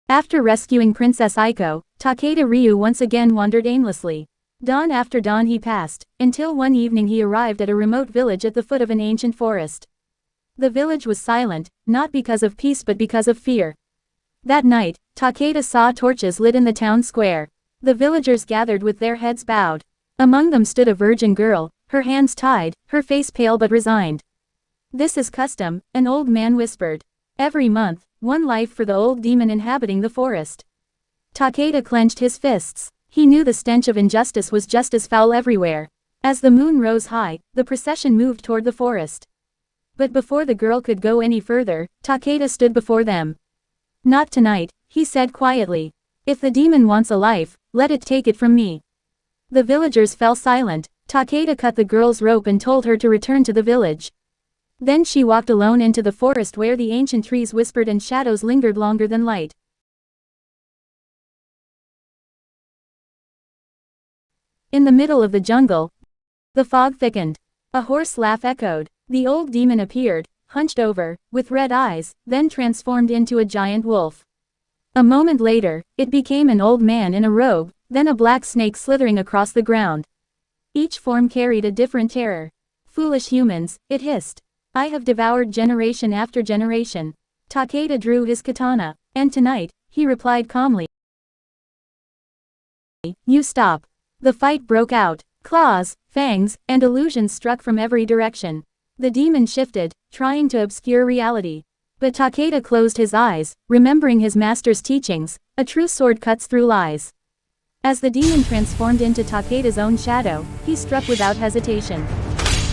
After rescuing Princess Aiko, Takeda Ryu once again wandered aimlessly. Dawn after dawn he passed, until one evening he arrived at a remote village at the foot of an ancient forest. The village was silent, not because of peace but because of fear. That night, Takeda saw torches lit in the town square. The villagers gathered with their heads bowed. Among them stood a virgin girl, her hands tied, her face pale but resigned. "This is custom," an old man whispered. "Every month, one life for the old demon inhabiting the forest." Takeda clenched his fists. He knew the stench of injustice was just as foul everywhere. As the moon rose high, the procession moved toward the forest. But before the girl could go any further, Takeda stood before them. "Not tonight," he said quietly. "If the demon wants a life, let it take it from me." The villagers fell silent. Takeda cut the girl's rope and told her to return to the village. Then she walked alone into the forest where the ancient trees whispered and shadows lingered longer than light. In the middle of the jungle, the fog thickened. A hoarse laugh echoed. The old demon appeared, hunched over, with red eyes, then transformed into a giant wolf. A moment later, it became an old man in a robe, then a black snake slithering across the ground. Each form carried a different terror. "Foolish humans," it hissed. "I have devoured generation after generation." Takeda drew his katana. "And tonight," he replied calmly, "you stop." The fight broke out. Claws, fangs, and illusions struck from every direction. The demon shifted, trying to obscure reality. But Takeda closed his eyes, remembering his master's teachings: a true sword cuts through lies. As the demon transformed into Takeda's own shadow, he struck without hesitation.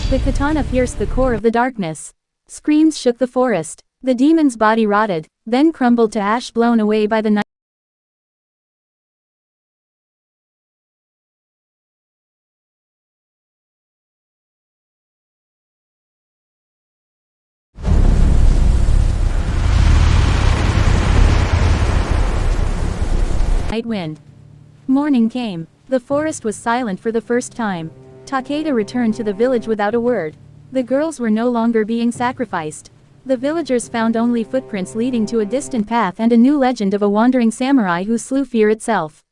The katana pierced the core of the darkness. Screams shook the forest. The demon's body rotted, then crumbled to ash blown away by the night wind. Morning came. The forest was silent for the first time. Takeda returned to the village without a word. The girls were no longer being sacrificed. The villagers found only footprints leading to a distant path and a new legend of a wandering samurai who slew fear itself.